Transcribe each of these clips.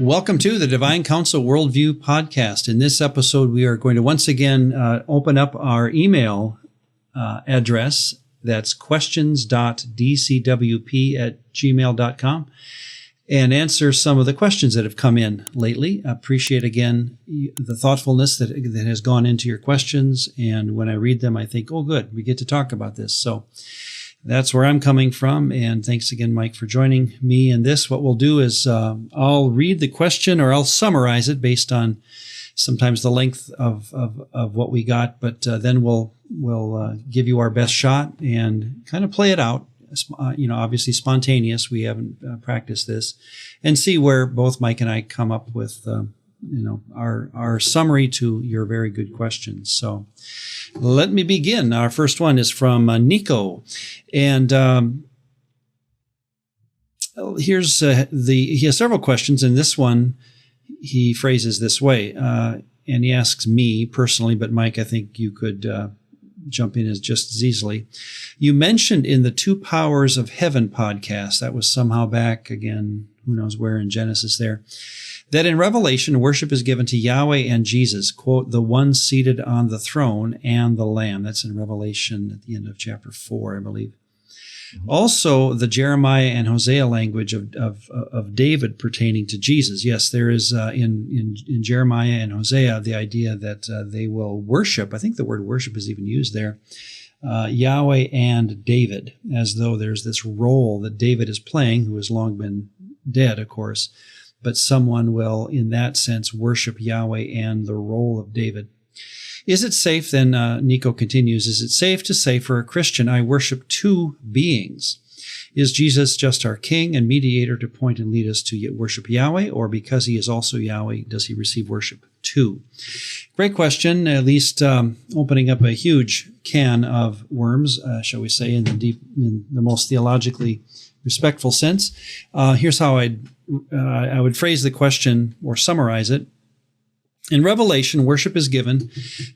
Welcome to the Divine Counsel Worldview podcast. In this episode, we are going to once again open up our email address. That's questions.dcwp@gmail.com and answer some of the questions that have come in lately. I appreciate, again, the thoughtfulness that has gone into your questions. And when I read them, I think, oh, good, we get to talk about this. So that's where I'm coming from. And thanks again, Mike, for joining me in this. What we'll do is I'll read the question, or I'll summarize it based on sometimes the length of what we got. But then we'll give you our best shot and kind of play it out. Obviously spontaneous. We haven't practiced this, and see where both Mike and I come up with, our summary to your very good questions. So let me begin. Our first one is from Nico, and he has several questions, and this one he phrases this way, and he asks me personally, but Mike, I think you could jump in as just as easily. You mentioned in the Two Powers of Heaven podcast, that was somehow back again, who knows where in Genesis there, that in Revelation, worship is given to Yahweh and Jesus, quote, the one seated on the throne and the Lamb. That's in Revelation at the end of chapter 4, I believe. Mm-hmm. Also, the Jeremiah and Hosea language of David pertaining to Jesus. Yes, there is in Jeremiah and Hosea the idea that they will worship. I think the word worship is even used there. Yahweh and David, as though there's this role that David is playing, who has long been dead, of course, but someone will, in that sense, worship Yahweh and the role of David. Is it safe, then, Nico continues, is it safe to say for a Christian, I worship two beings? Is Jesus just our king and mediator to point and lead us to worship Yahweh, or because he is also Yahweh, does he receive worship too? Great question, at least opening up a huge can of worms, shall we say, in the most theologically respectful sense. Here's how I would phrase the question or summarize it. In Revelation, worship is given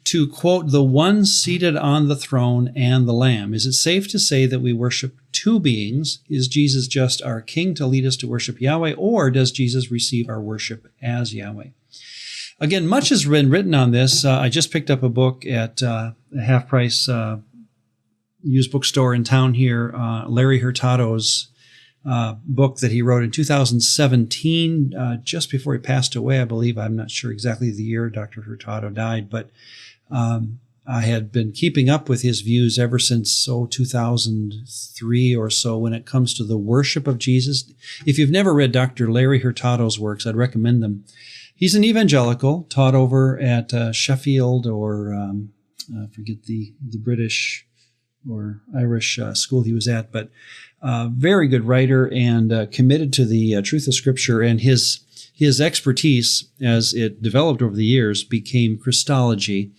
to, quote, the one seated on the throne and the Lamb. Is it safe to say that we worship two beings? Is Jesus just our king to lead us to worship Yahweh, or does Jesus receive our worship as Yahweh? Again, much has been written on this. I just picked up a book at a half-price used bookstore in town here, Larry Hurtado's book that he wrote in 2017, just before he passed away, I believe. I'm not sure exactly the year Dr. Hurtado died, but I had been keeping up with his views ever since 2003 or so when it comes to the worship of Jesus. If you've never read Dr. Larry Hurtado's works, I'd recommend them. He's an evangelical, taught over at Sheffield or I forget the British or Irish school he was at, but very good writer and committed to the truth of Scripture, and his expertise as it developed over the years became Christology,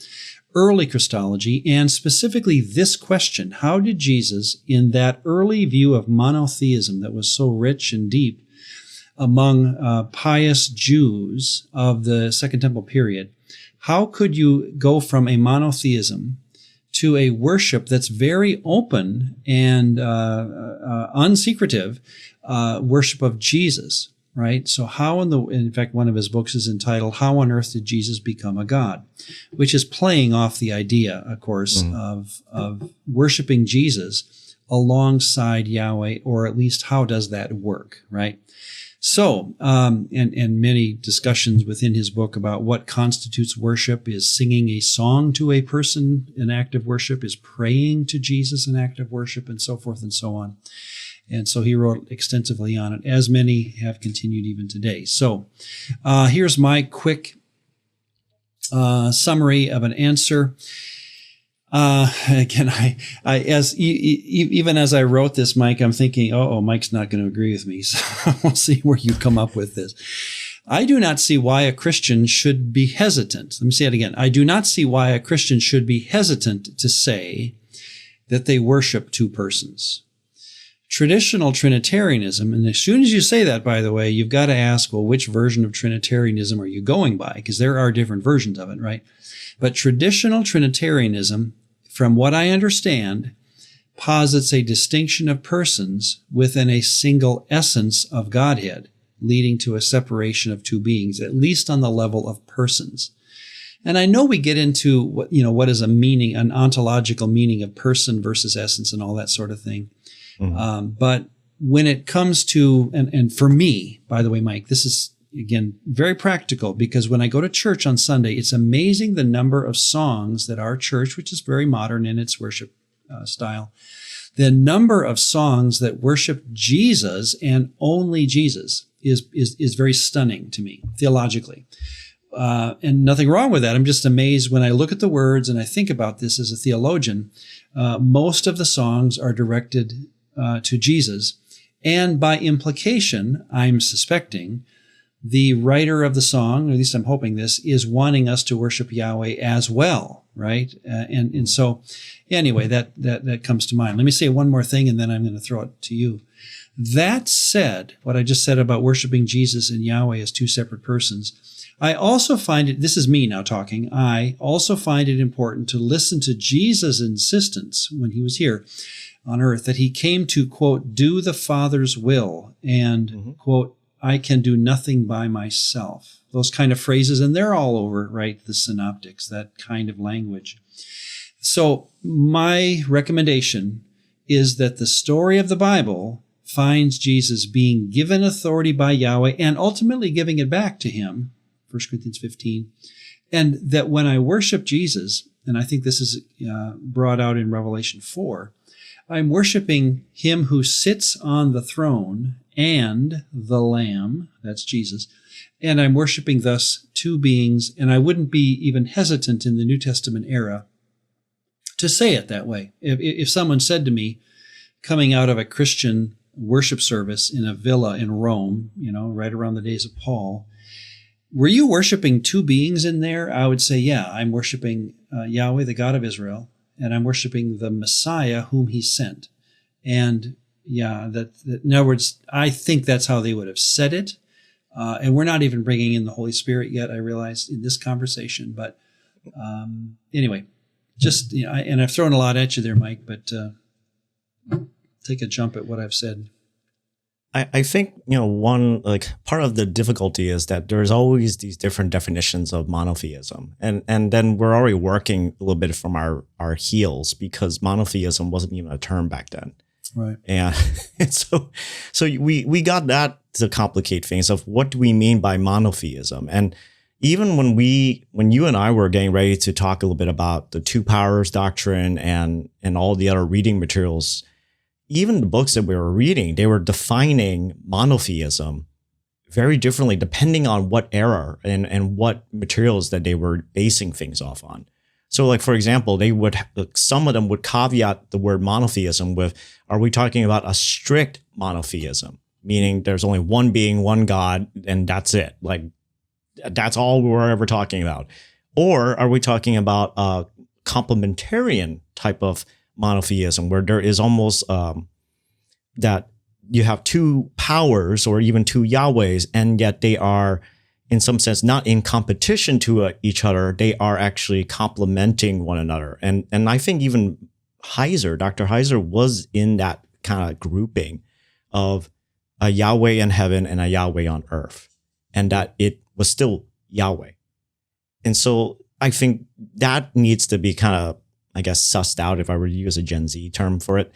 early Christology, and specifically this question: how did Jesus, in that early view of monotheism that was so rich and deep among pious Jews of the Second Temple period, how could you go from a monotheism to a worship that's very open and unsecretive, worship of Jesus, right? So in fact, one of his books is entitled, How on Earth Did Jesus Become a God? Which is playing off the idea, of course, of worshiping Jesus alongside Yahweh, or at least how does that work, right? So, and many discussions within his book about what constitutes worship. Is singing a song to a person an act of worship? Is praying to Jesus an act of worship? And so forth and so on. And so he wrote extensively on it, as many have continued even today. So here's my quick summary of an answer. Again, even as I wrote this, Mike, I'm thinking, Mike's not going to agree with me. So we'll see where you come up with this. I do not see why a Christian should be hesitant. Let me say it again. I do not see why a Christian should be hesitant to say that they worship two persons. Traditional Trinitarianism, and as soon as you say that, by the way, you've got to ask, well, which version of Trinitarianism are you going by? Because there are different versions of it, right? But traditional Trinitarianism, from what I understand, posits a distinction of persons within a single essence of Godhead. leading to a separation of two beings, at least on the level of persons. And I know we get into what is a meaning, an ontological meaning of person versus essence and all that sort of thing. Mm-hmm. But when it comes to, and for me, by the way, Mike, this is, again, very practical, because when I go to church on Sunday, it's amazing the number of songs that our church, which is very modern in its worship style, the number of songs that worship Jesus and only Jesus is very stunning to me theologically. And nothing wrong with that. I'm just amazed when I look at the words and I think about this as a theologian. Most of the songs are directed to Jesus. And by implication, I'm suspecting the writer of the song, or at least I'm hoping this, is wanting us to worship Yahweh as well, right? And so anyway, that comes to mind. Let me say one more thing, and then I'm going to throw it to you. That said, what I just said about worshiping Jesus and Yahweh as two separate persons, I also find it, this is me now talking, I also find it important to listen to Jesus' insistence when he was here on earth that he came to, quote, do the Father's will, and, quote, I can do nothing by myself. Those kind of phrases, and they're all over, right, the synoptics, that kind of language. So my recommendation is that the story of the Bible finds Jesus being given authority by Yahweh and ultimately giving it back to him, 1 Corinthians 15, and that when I worship Jesus, and I think this is brought out in Revelation 4, I'm worshiping him who sits on the throne and the Lamb, that's Jesus, and I'm worshiping thus two beings, and I wouldn't be even hesitant in the New Testament era to say it that way. If someone said to me, coming out of a Christian worship service in a villa in Rome, right around the days of Paul, were you worshiping two beings in there? I would say, yeah, I'm worshiping Yahweh, the God of Israel, and I'm worshiping the Messiah whom he sent. And yeah, that in other words, I think that's how they would have said it. And we're not even bringing in the Holy Spirit yet, I realized, in this conversation. But anyway, just, and I've thrown a lot at you there, Mike, but take a jump at what I've said. I think, one, like, part of the difficulty is that there's always these different definitions of monotheism. And then we're already working a little bit from our heels, because monotheism wasn't even a term back then. Right. And so we got that to complicate things of what do we mean by monotheism. And even when you and I were getting ready to talk a little bit about the two powers doctrine and all the other reading materials, even the books that we were reading, they were defining monotheism very differently depending on what era and what materials that they were basing things off on. So, like, for example, some of them would caveat the word monotheism with, are we talking about a strict monotheism, meaning there's only one being, one God, and that's it? Like, that's all we're ever talking about. Or are we talking about a complementarian type of monotheism, where there is almost that you have two powers or even two Yahwehs, and yet they are, in some sense, not in competition to each other. They are actually complementing one another. And I think even Dr. Heiser was in that kind of grouping of a Yahweh in heaven and a Yahweh on earth, and that it was still Yahweh. And so I think that needs to be kind of, I guess, sussed out, if I were to use a Gen Z term for it.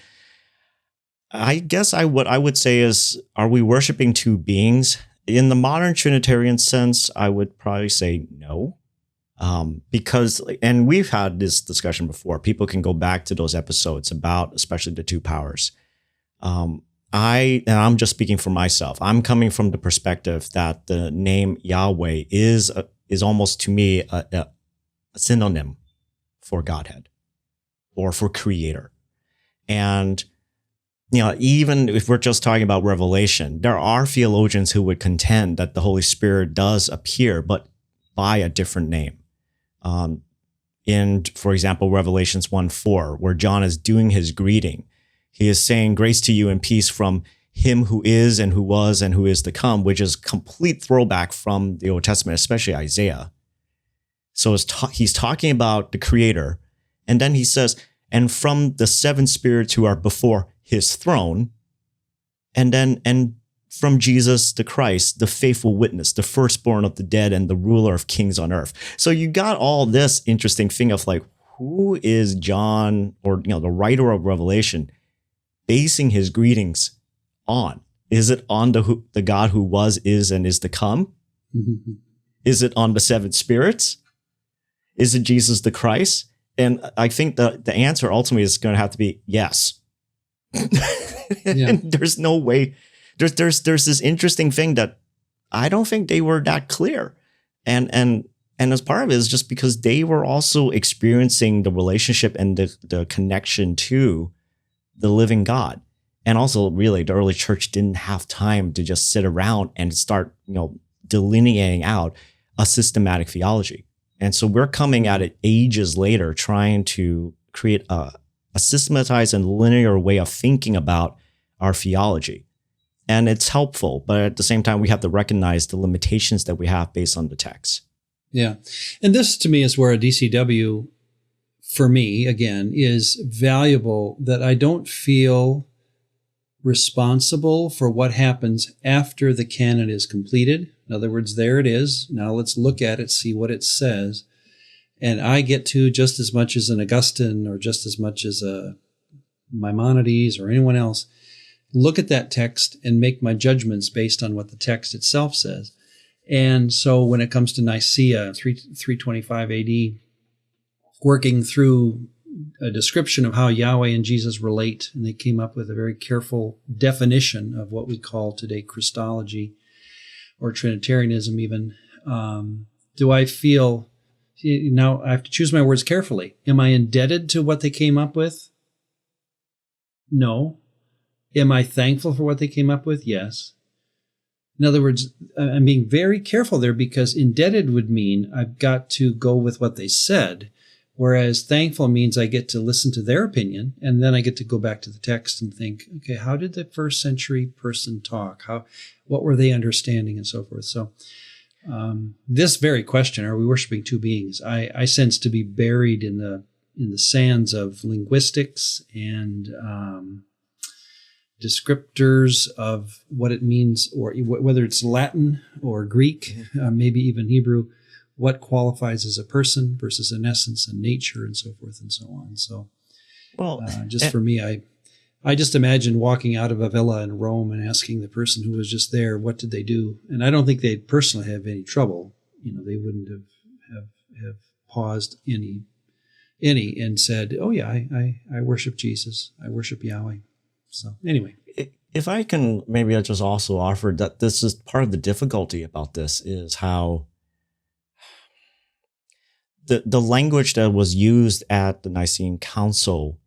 I guess what I would say is, are we worshiping two beings? In the modern Trinitarian sense, I would probably say no. Because, and we've had this discussion before, people can go back to those episodes about especially the two powers. And I'm just speaking for myself. I'm coming from the perspective that the name Yahweh is almost, to me, a synonym for Godhead, or for creator. And, even if we're just talking about Revelation, there are theologians who would contend that the Holy Spirit does appear, but by a different name. In, for example, Revelations 1:4, where John is doing his greeting, he is saying, grace to you and peace from him who is and who was and who is to come, which is complete throwback from the Old Testament, especially Isaiah. So he's talking about the creator. And then he says, and from the seven spirits who are before his throne. And from Jesus the Christ, the faithful witness, the firstborn of the dead and the ruler of kings on earth. So you got all this interesting thing of like, who is John, or the writer of Revelation, basing his greetings on? Is it on the God who was, is, and is to come? Mm-hmm. Is it on the seven spirits? Is it Jesus the Christ? And I think the answer ultimately is going to have to be yes. And there's no way. There's this interesting thing that I don't think they were that clear. And as part of it is just because they were also experiencing the relationship and the connection to the living God. And also, really, the early church didn't have time to just sit around and start, delineating out a systematic theology. And so we're coming at it ages later, trying to create a systematized and linear way of thinking about our theology. And it's helpful, but at the same time, we have to recognize the limitations that we have based on the text. Yeah. And this, to me, is where a DCW, for me, again, is valuable, that I don't feel responsible for what happens after the canon is completed. In other words, there it is. Now let's look at it, see what it says. And I get to, just as much as an Augustine or just as much as a Maimonides or anyone else, look at that text and make my judgments based on what the text itself says. And so when it comes to Nicaea, 325 AD, working through a description of how Yahweh and Jesus relate, and they came up with a very careful definition of what we call today Christology or Trinitarianism even. Do I feel, now I have to choose my words carefully. Am I indebted to what they came up with? No. Am I thankful for what they came up with? Yes. In other words, I'm being very careful there, because indebted would mean I've got to go with what they said, whereas thankful means I get to listen to their opinion, and then I get to go back to the text and think, okay, how did the first century person talk? What were they understanding, and so forth? So this very question, are we worshiping two beings, I sense to be buried in the sands of linguistics and descriptors of what it means, or whether it's Latin or Greek, maybe even Hebrew, what qualifies as a person versus an essence and nature and so forth and so on. So for me, I just imagine walking out of a villa in Rome and asking the person who was just there, what did they do? And I don't think they'd personally have any trouble. They wouldn't have paused any and said, oh yeah, I worship Jesus. I worship Yahweh. So anyway, if I can, maybe I just also offer that this is part of the difficulty about this, is how the language that was used at the Nicene Council,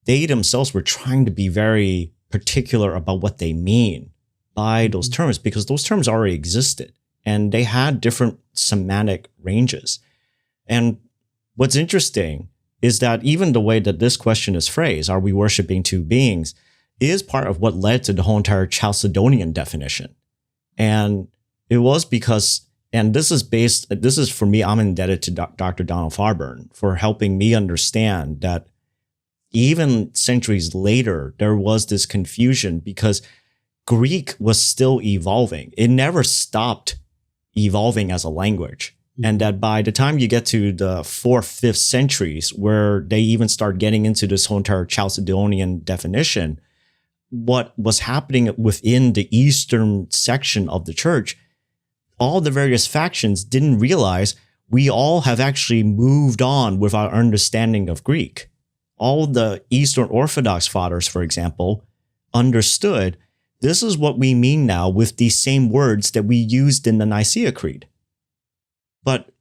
they themselves were trying to be very particular about what they mean by those terms, because those terms already existed and they had different semantic ranges. And what's interesting is that even the way that this question is phrased, are we worshiping two beings, is part of what led to the whole entire Chalcedonian definition. And it was because, and this is for me, I'm indebted to Dr. Donald Farburn for helping me understand that even centuries later, there was this confusion because Greek was still evolving. It never stopped evolving as a language. And that by the time you get to the 4th, 5th centuries, where they even start getting into this whole entire Chalcedonian definition, what was happening within the Eastern section of the church, all the various factions didn't realize we all have actually moved on with our understanding of Greek. All the Eastern Orthodox fathers, for example, understood this is what we mean now with these same words that we used in the Nicaea Creed. But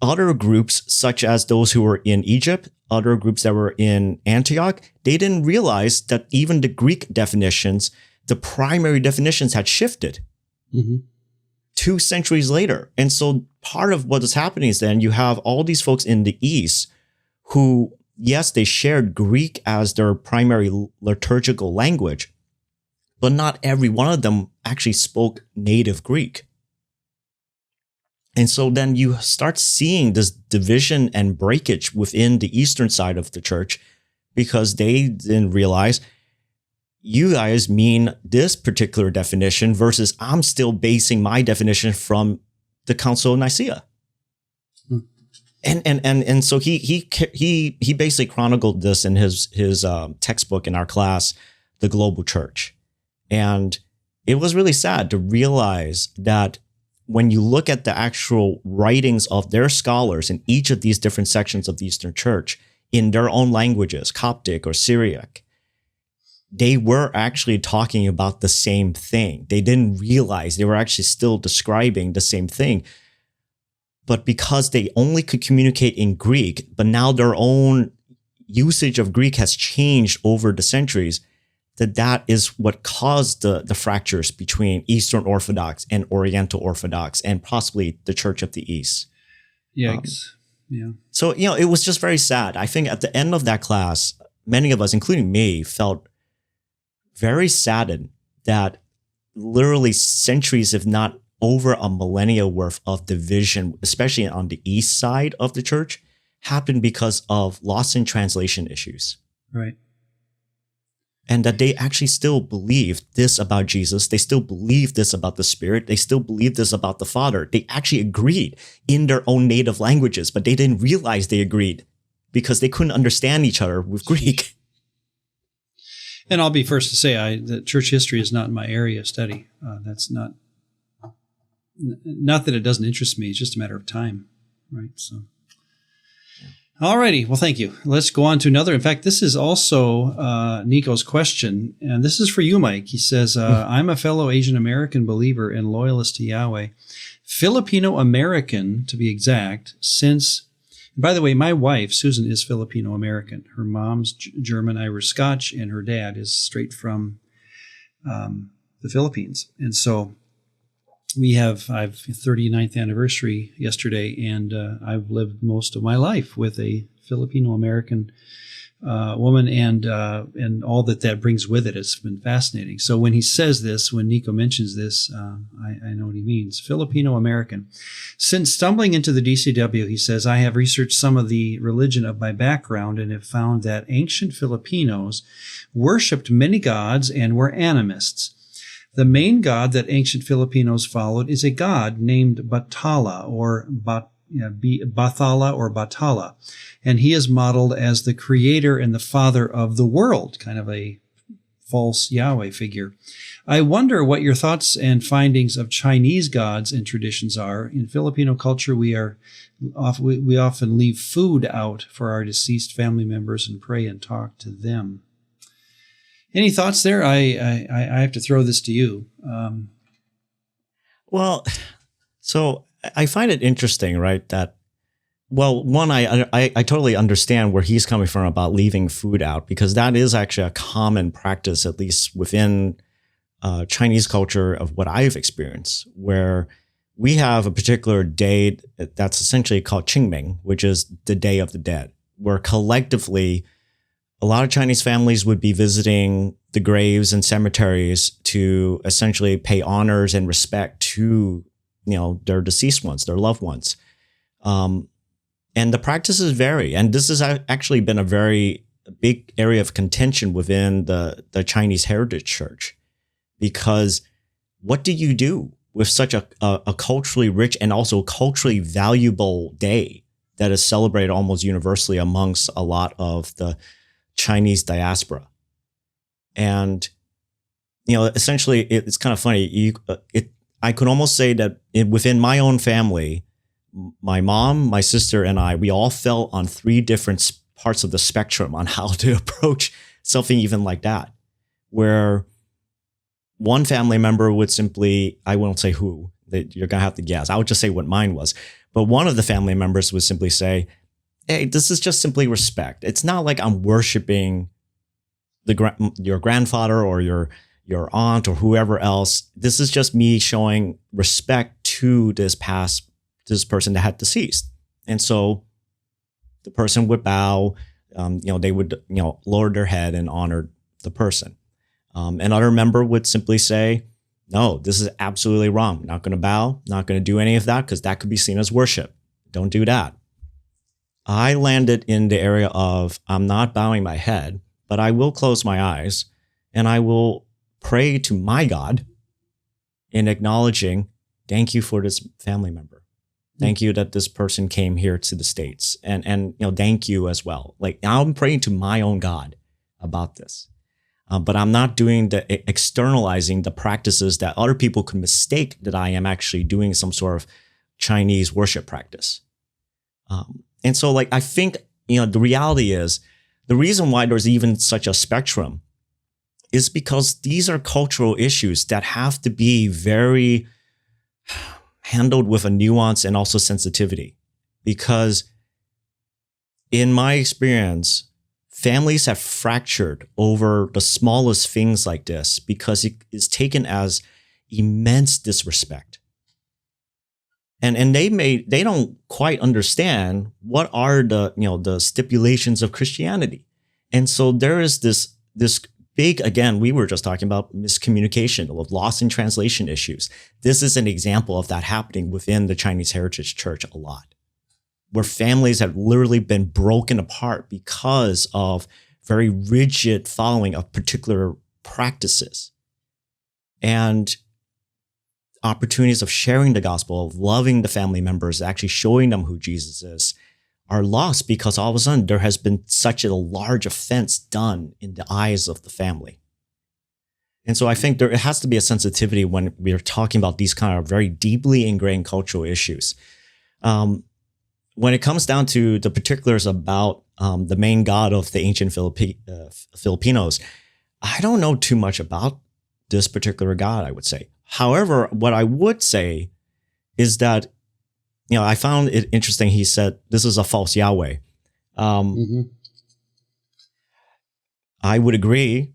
other groups, such as those who were in Egypt, other groups that were in Antioch, they didn't realize that even the Greek definitions, the primary definitions, had shifted 2 centuries later. And so part of what is happening is then you have all these folks in the East who, yes, they shared Greek as their primary liturgical language, but not every one of them actually spoke native Greek. And so then you start seeing this division and breakage within the Eastern side of the church, because they didn't realize you guys mean this particular definition versus I'm still basing my definition from the Council of Nicaea. And so he basically chronicled this in his textbook in our class, The Global Church. And it was really sad to realize that when you look at the actual writings of their scholars in each of these different sections of the Eastern Church in their own languages, Coptic or Syriac, they were actually talking about the same thing. They didn't realize they were actually still describing the same thing. But because they only could communicate in Greek, but now their own usage of Greek has changed over the centuries, that is what caused the fractures between Eastern Orthodox and Oriental Orthodox and possibly the Church of the East. Yikes. Yeah. So, it was just very sad. I think at the end of that class, many of us, including me, felt very saddened that literally centuries, if not over a millennia worth of division, especially on the east side of the church, happened because of lost in translation issues. Right. And that they actually still believe this about Jesus. They still believe this about the Spirit. They still believe this about the Father. They actually agreed in their own native languages, but they didn't realize they agreed because they couldn't understand each other with Greek. And I'll be first to say that church history is not my area of study. That's not that it doesn't interest me. It's just a matter of time, right? So, all righty. Well, thank you. Let's go on to another. In fact, this is also Nico's question, and this is for you, Mike. He says, I'm a fellow Asian American believer and loyalist to Yahweh, Filipino American to be exact, since. By the way, my wife, Susan, is Filipino-American. Her mom's German, Irish, Scotch, and her dad is straight from the Philippines. And so I've 39th anniversary yesterday, and I've lived most of my life with a Filipino-American woman, and all that brings with it. It's been fascinating. So when he says this, when Nico mentions this, I know what he means. Filipino-American. Since stumbling into the DCW, he says, I have researched some of the religion of my background and have found that ancient Filipinos worshipped many gods and were animists. The main god that ancient Filipinos followed is a god named Bathala or Bathala or Batala, and he is modeled as the creator and the father of the world, kind of a false Yahweh figure. I wonder what your thoughts and findings of Chinese gods and traditions are. In Filipino culture, we often leave food out for our deceased family members and pray and talk to them. Any thoughts there? I have to throw this to you. Well, so I find it interesting, right? That, well, one, I totally understand where he's coming from about leaving food out, because that is actually a common practice, at least within Chinese culture of what I've experienced, where we have a particular day that's essentially called Qingming, which is the Day of the Dead, where collectively a lot of Chinese families would be visiting the graves and cemeteries to essentially pay honors and respect to, their deceased ones, their loved ones. And the practices vary. And this has actually been a very big area of contention within the Chinese Heritage Church, because what do you do with such a culturally rich and also culturally valuable day that is celebrated almost universally amongst a lot of the Chinese diaspora? And, essentially it's kind of funny. I could almost say that within my own family, my mom, my sister, and I, we all fell on three different parts of the spectrum on how to approach something even like that, where one family member would simply, I won't say who, that you're going to have to guess. I would just say what mine was. But one of the family members would simply say, hey, this is just simply respect. It's not like I'm worshiping your grandfather or your aunt or whoever else. This is just me showing respect to this person that had deceased. And so the person would bow, they would, lower their head and honor the person. Another member would simply say, no, this is absolutely wrong. Not going to bow, not going to do any of that, because that could be seen as worship. Don't do that. I landed in the area of, I'm not bowing my head, but I will close my eyes and I will pray to my God in acknowledging, thank you for this family member. Thank you that this person came here to the States, and thank you as well. Like, I'm praying to my own God about this, but I'm not doing the externalizing the practices that other people could mistake that I am actually doing some sort of Chinese worship practice. And so, like, I think the reality is the reason why there's even such a spectrum is because these are cultural issues that have to be very handled with a nuance and also sensitivity. Because in my experience, families have fractured over the smallest things like this because it is taken as immense disrespect. And they don't quite understand what are the stipulations of Christianity. And so there is this big, again, we were just talking about miscommunication, of lost in translation issues. This is an example of that happening within the Chinese Heritage Church a lot, where families have literally been broken apart because of very rigid following of particular practices. And opportunities of sharing the gospel, of loving the family members, actually showing them who Jesus is, are lost because all of a sudden there has been such a large offense done in the eyes of the family. And so I think there has to be a sensitivity when we're talking about these kind of very deeply ingrained cultural issues. When it comes down to the particulars about the main god of the ancient Filipinos, I don't know too much about this particular god, I would say. However, what I would say is that, I found it interesting. He said, this is a false Yahweh. I would agree.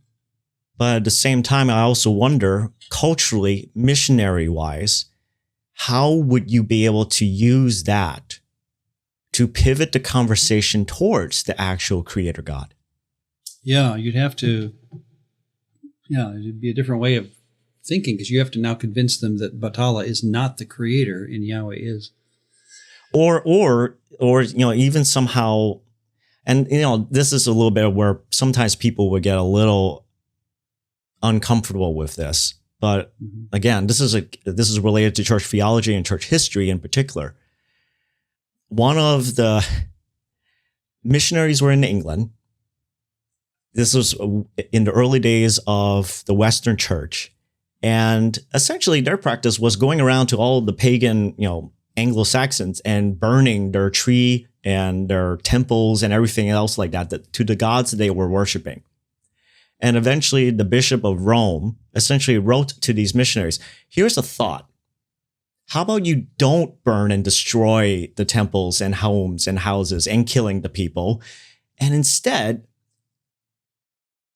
But at the same time, I also wonder, culturally, missionary-wise, how would you be able to use that to pivot the conversation towards the actual creator God? Yeah, you'd have to, it'd be a different way of thinking, because you have to now convince them that Bathala is not the creator and Yahweh is. Or even somehow, and this is a little bit where sometimes people would get a little uncomfortable with this. But again, this is related to church theology and church history in particular. One of the missionaries were in England. This was in the early days of the Western Church. And essentially their practice was going around to all the pagan, Anglo-Saxons and burning their tree and their temples and everything else like that to the gods they were worshiping. And eventually the Bishop of Rome essentially wrote to these missionaries, here's a thought. How about you don't burn and destroy the temples and homes and houses and killing the people, and instead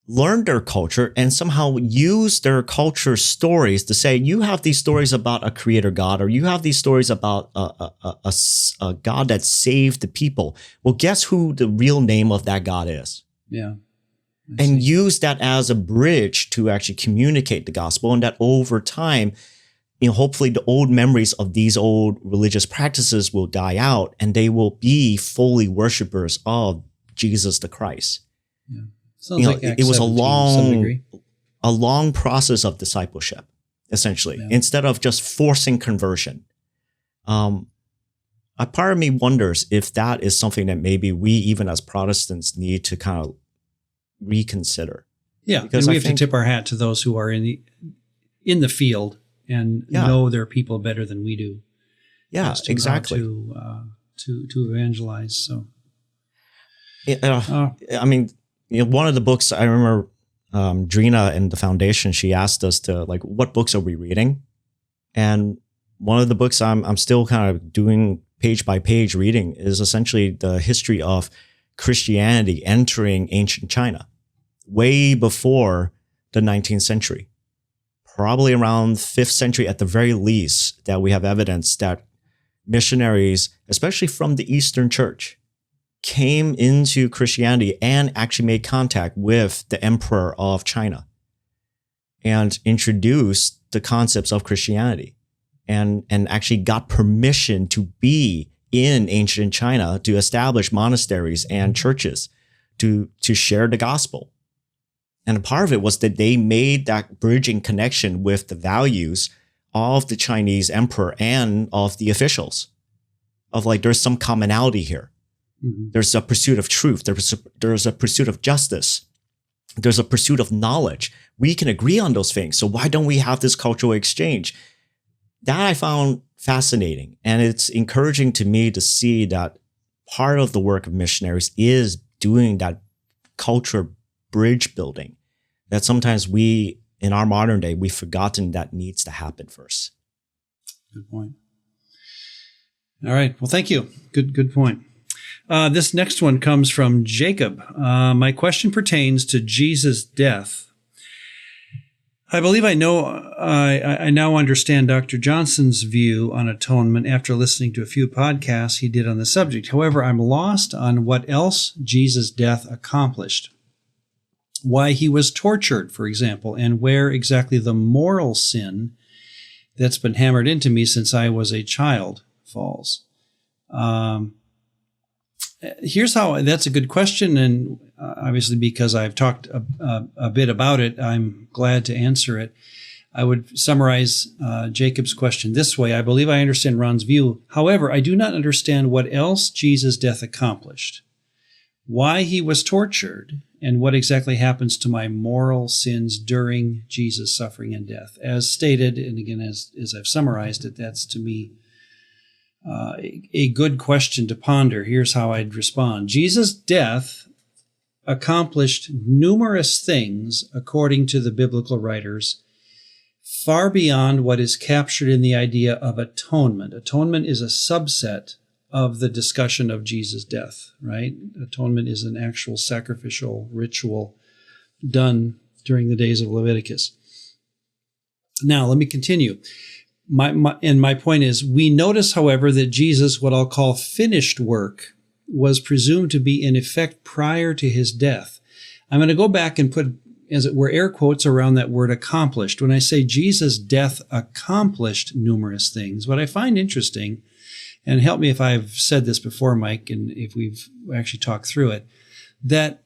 learn their culture and somehow use their culture stories to say, you have these stories about a creator God, or you have these stories about a God that saved the people. Well, guess who the real name of that God is? Yeah. And use that as a bridge to actually communicate the gospel. And that over time, hopefully the old memories of these old religious practices will die out and they will be fully worshipers of Jesus the Christ. Yeah. Like it was a long process of discipleship, essentially, instead of just forcing conversion. A part of me wonders if that is something that maybe we, even as Protestants, need to kind of reconsider. Yeah, because we have to tip our hat to those who are in the field and know their people better than we do. Yeah, exactly. To evangelize. So, I mean. One of the books I remember, Drina and the foundation, she asked us to what books are we reading? And one of the books I'm still kind of doing page by page reading is essentially the history of Christianity entering ancient China way before the 19th century, probably around 5th century at the very least, that we have evidence that missionaries, especially from the Eastern Church, came into Christianity and actually made contact with the emperor of China and introduced the concepts of Christianity and actually got permission to be in ancient China to establish monasteries and churches to share the gospel. And a part of it was that they made that bridging connection with the values of the Chinese emperor and of the officials. Of like, there's some commonality here. Mm-hmm. There's a pursuit of truth. There's a pursuit of justice. There's a pursuit of knowledge. We can agree on those things. So why don't we have this cultural exchange? That I found fascinating. And it's encouraging to me to see that part of the work of missionaries is doing that culture bridge building that sometimes we, in our modern day, we've forgotten that needs to happen first. Good point. All right. Well, thank you. Good point. This next one comes from Jacob. My question pertains to Jesus' death. I believe I now understand Dr. Johnson's view on atonement after listening to a few podcasts he did on the subject. However, I'm lost on what else Jesus' death accomplished. Why he was tortured, for example, and where exactly the moral sin that's been hammered into me since I was a child falls. Here's how, that's a good question, and obviously because I've talked a bit about it, I'm glad to answer it. I would summarize Jacob's question this way. I believe I understand Ronn's view. However, I do not understand what else Jesus' death accomplished, why he was tortured, and what exactly happens to my moral sins during Jesus' suffering and death. As stated, and again, as I've summarized it, that's to me a good question to ponder. Here's how I'd respond. Jesus' death accomplished numerous things, according to the biblical writers, far beyond what is captured in the idea of atonement. Atonement is a subset of the discussion of Jesus' death, right? Atonement is an actual sacrificial ritual done during the days of Leviticus. Now, let me continue. My point is, we notice, however, that Jesus, what I'll call finished work, was presumed to be in effect prior to his death. I'm going to go back and put, as it were, air quotes around that word accomplished. When I say Jesus' death accomplished numerous things, what I find interesting, and help me if I've said this before, Mike, and if we've actually talked through it, that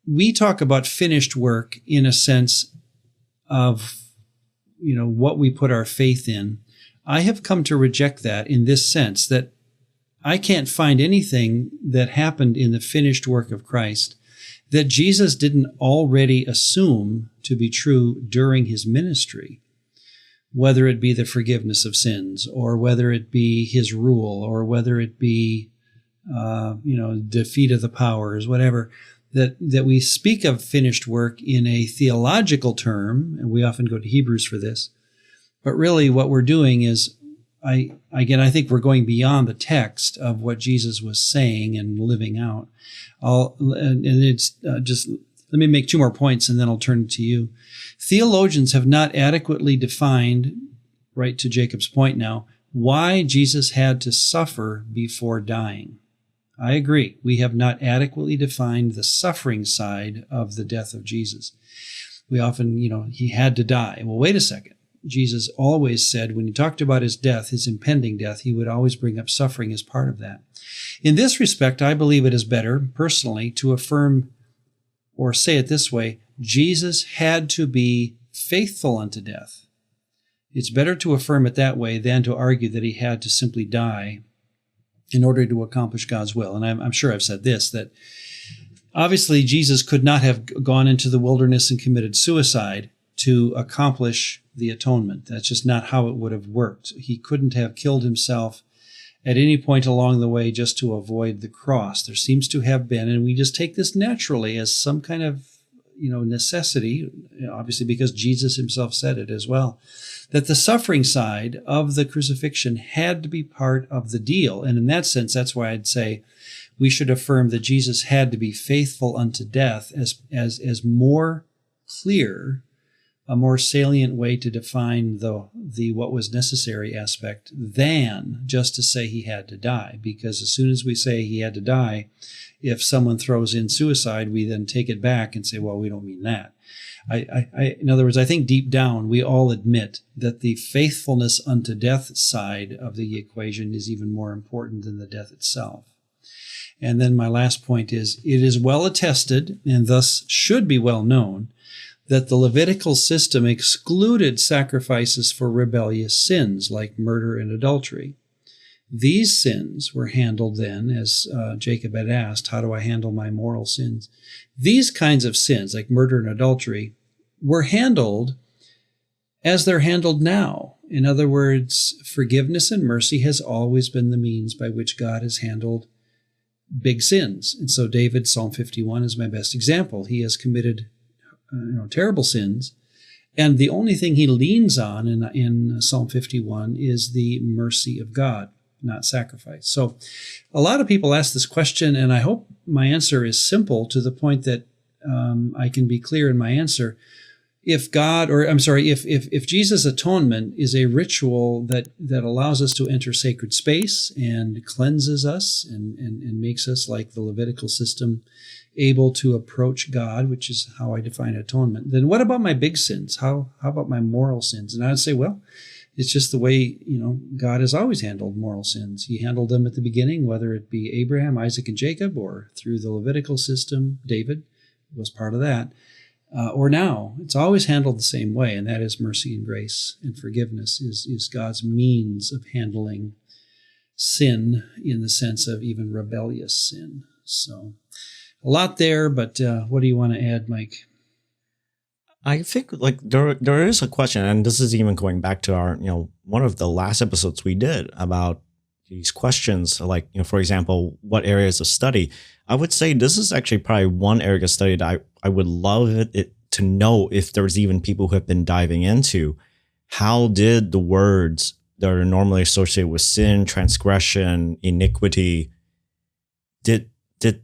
we talk about finished work in a sense of, what we put our faith in. I have come to reject that in this sense, that I can't find anything that happened in the finished work of Christ that Jesus didn't already assume to be true during his ministry, whether it be the forgiveness of sins, or whether it be his rule, or whether it be, defeat of the powers, whatever. That we speak of finished work in a theological term, and we often go to Hebrews for this, but really what we're doing is, I think we're going beyond the text of what Jesus was saying and living out. Let me make two more points and then I'll turn it to you. Theologians have not adequately defined, right to Jacob's point now, why Jesus had to suffer before dying. I agree. We have not adequately defined the suffering side of the death of Jesus. We often, he had to die. Well, wait a second. Jesus always said when he talked about his death, his impending death, he would always bring up suffering as part of that. In this respect, I believe it is better, personally, to affirm or say it this way: Jesus had to be faithful unto death. It's better to affirm it that way than to argue that he had to simply die in order to accomplish God's will. And I'm sure I've said this, that obviously Jesus could not have gone into the wilderness and committed suicide to accomplish the atonement. That's just not how it would have worked. He couldn't have killed himself at any point along the way just to avoid the cross. There seems to have been, and we just take this naturally as some kind of, necessity, obviously because Jesus himself said it as well, that the suffering side of the crucifixion had to be part of the deal. And in that sense, that's why I'd say we should affirm that Jesus had to be faithful unto death as more clear, a more salient way to define the what was necessary aspect than just to say he had to die. Because as soon as we say he had to die, if someone throws in suicide, we then take it back and say, well, we don't mean that. In other words, I think deep down we all admit that the faithfulness unto death side of the equation is even more important than the death itself. And then my last point is, it is well attested, and thus should be well known, that the Levitical system excluded sacrifices for rebellious sins like murder and adultery. These sins were handled then, as Jacob had asked, how do I handle my moral sins? These kinds of sins, like murder and adultery, were handled as they're handled now. In other words, forgiveness and mercy has always been the means by which God has handled big sins. And so David, Psalm 51 is my best example. He has committed terrible sins, and the only thing he leans on in Psalm 51 is the mercy of God, not sacrifice. So a lot of people ask this question, and I hope my answer is simple to the point that I can be clear in my answer. If Jesus' atonement is a ritual that allows us to enter sacred space and cleanses us and makes us, like the Levitical system, able to approach God, which is how I define atonement, then what about my big sins? How about my moral sins? And I'd say, well, it's just the way, God has always handled moral sins. He handled them at the beginning, whether it be Abraham, Isaac, and Jacob, or through the Levitical system, David was part of that. Or now, it's always handled the same way, and that is mercy and grace and forgiveness is God's means of handling sin in the sense of even rebellious sin. So a lot there, but what do you want to add, Mike? I think there is a question, and this is even going back to our, one of the last episodes we did about these questions, like, for example, what areas of study. I would say this is actually probably one area of study that I would love it to know if there's even people who have been diving into how did the words that are normally associated with sin, transgression, iniquity, did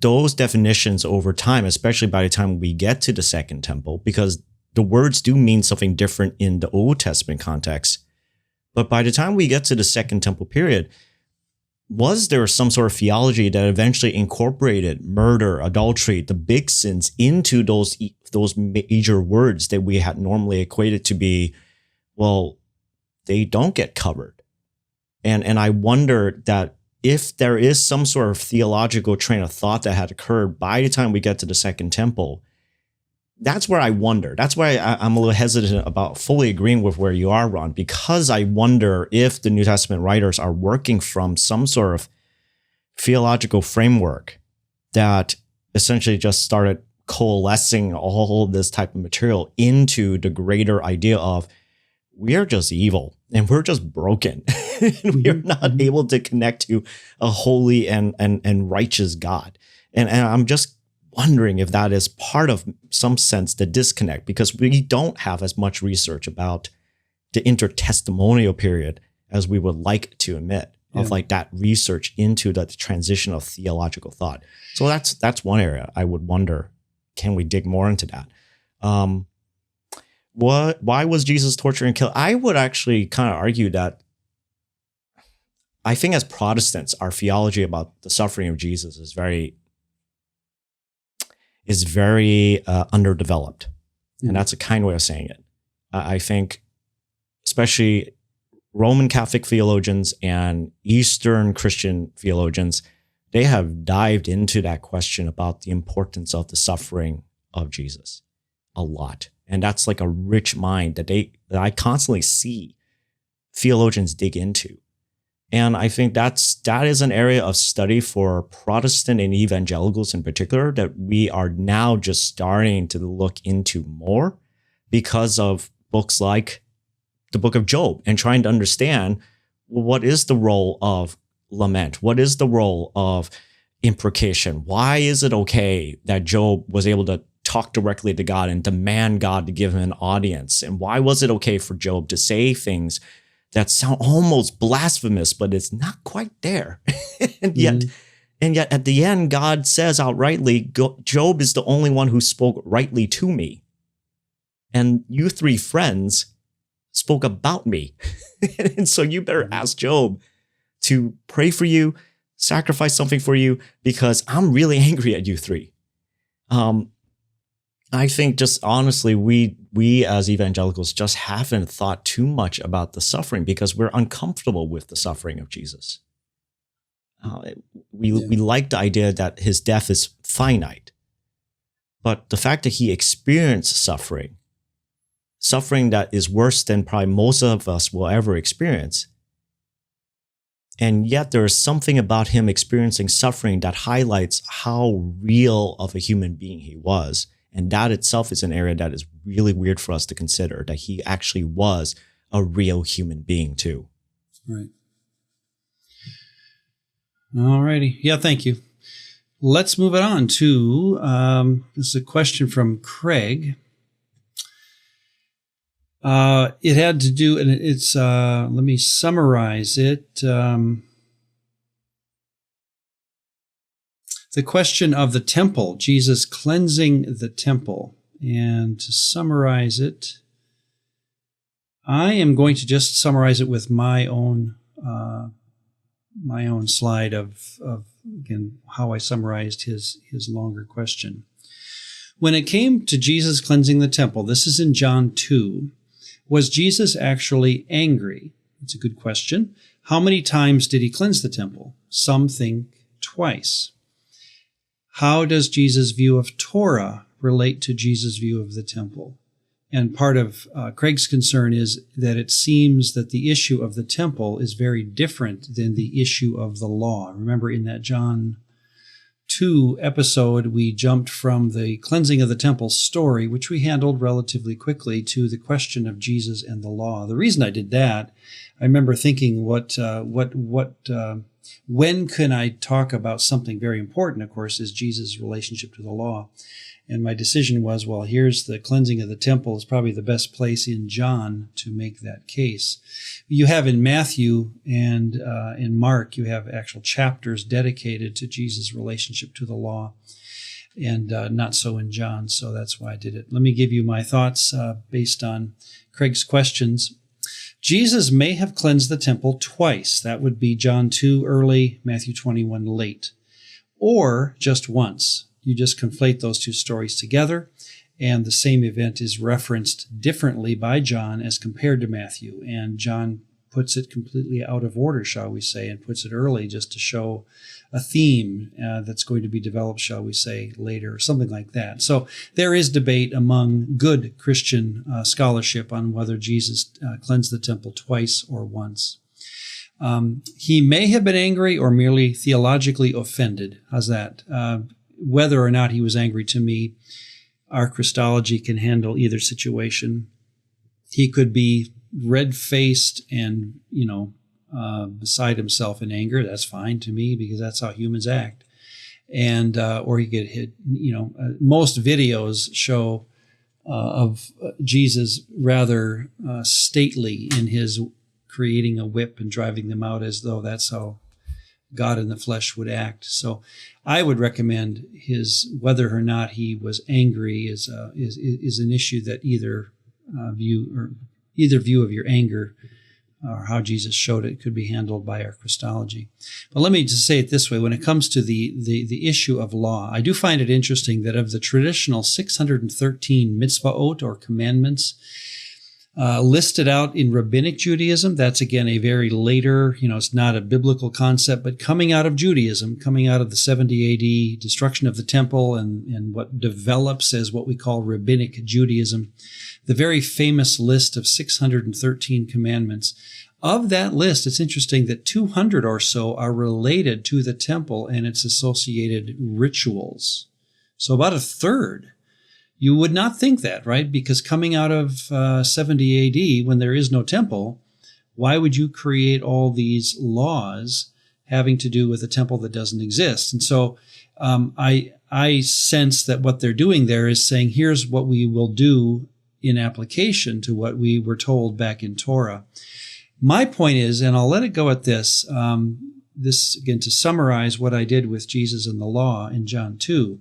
those definitions over time, especially by the time we get to the Second Temple, because the words do mean something different in the Old Testament context. But by the time we get to the Second Temple period, was there some sort of theology that eventually incorporated murder, adultery, the big sins into those major words that we had normally equated to be, well, they don't get covered? And I wonder that if there is some sort of theological train of thought that had occurred by the time we get to the Second Temple, that's where I wonder. That's why I'm a little hesitant about fully agreeing with where you are, Ron, because I wonder if the New Testament writers are working from some sort of theological framework that essentially just started coalescing all this type of material into the greater idea of we are just evil and we're just broken. And we are not able to connect to a holy and righteous God. And I'm just wondering if that is part of some sense the disconnect, because we don't have as much research about the intertestamental period as we would like to admit of like that research into the transition of theological thought. So that's one area I would wonder, can we dig more into that? Why was Jesus tortured and killed? I would actually kind of argue that I think as Protestants, our theology about the suffering of Jesus is very underdeveloped. And that's a kind way of saying it. I think especially Roman Catholic theologians and Eastern Christian theologians, they have dived into that question about the importance of the suffering of Jesus a lot. And that's like a rich mind that I constantly see theologians dig into. And I think that is an area of study for Protestant and evangelicals in particular that we are now just starting to look into more because of books like the book of Job and trying to understand, well, what is the role of lament? What is the role of imprecation? Why is it okay that Job was able to talk directly to God and demand God to give him an audience? And why was it okay for Job to say things that sound almost blasphemous, but it's not quite there? and yet at the end, God says outrightly, Job is the only one who spoke rightly to me. And you three friends spoke about me. And so you better ask Job to pray for you, sacrifice something for you, because I'm really angry at you three. I think just honestly, we as evangelicals just haven't thought too much about the suffering because we're uncomfortable with the suffering of Jesus. We like the idea that his death is finite, but the fact that he experienced suffering suffering that is worse than probably most of us will ever experience. And yet there is something about him experiencing suffering that highlights how real of a human being he was. And that itself is an area that is really weird for us to consider, that he actually was a real human being too. Right. All righty. Yeah, thank you. Let's move it on to, this is a question from Craig. It had to do, and it's, let me summarize it. The question of the temple, Jesus cleansing the temple. And to summarize it, I am going to just summarize it with my own slide of again, how I summarized his longer question. When it came to Jesus cleansing the temple, this is in John 2, was Jesus actually angry? That's a good question. How many times did he cleanse the temple? Some think twice. How does Jesus' view of Torah relate to Jesus' view of the temple? And part of Craig's concern is that it seems that the issue of the temple is very different than the issue of the law. Remember, in that John 2 episode, we jumped from the cleansing of the temple story, which we handled relatively quickly, to the question of Jesus and the law. The reason I did that, I remember thinking, when can I talk about something very important, of course, is Jesus' relationship to the law. And my decision was, well, here's the cleansing of the temple is probably the best place in John to make that case. You have in Matthew and in Mark, you have actual chapters dedicated to Jesus' relationship to the law, and not so in John. So that's why I did it. Let me give you my thoughts based on Craig's questions. Jesus may have cleansed the temple twice. That would be John 2 early, Matthew 21 late, or just once. You just conflate those two stories together, and the same event is referenced differently by John as compared to Matthew. And John puts it completely out of order, shall we say, and puts it early just to show a theme that's going to be developed, shall we say, later, or something like that. So there is debate among good Christian scholarship on whether Jesus cleansed the temple twice or once. He may have been angry or merely theologically offended. How's that? Whether or not he was angry, to me, our Christology can handle either situation. He could be red-faced and, beside himself in anger. That's fine to me, because that's how humans act. And, or he could hit, most videos show of Jesus rather stately in his creating a whip and driving them out, as though that's how God in the flesh would act. So I would recommend whether or not he was angry is an issue that either view of your anger or how Jesus showed it could be handled by our Christology. But let me just say it this way. When it comes to the issue of law, I do find it interesting that of the traditional 613 mitzvahot or commandments listed out in rabbinic Judaism, that's again a very later, it's not a biblical concept, but coming out of Judaism, coming out of the 70 AD destruction of the temple and what develops as what we call rabbinic Judaism, the very famous list of 613 commandments. Of that list, it's interesting that 200 or so are related to the temple and its associated rituals. So about a third. You would not think that, right? Because coming out of 70 AD, when there is no temple, why would you create all these laws having to do with a temple that doesn't exist? And so I sense that what they're doing there is saying, here's what we will do in application to what we were told back in Torah. My point is, and I'll let it go at this, this again to summarize what I did with Jesus and the law in John 2,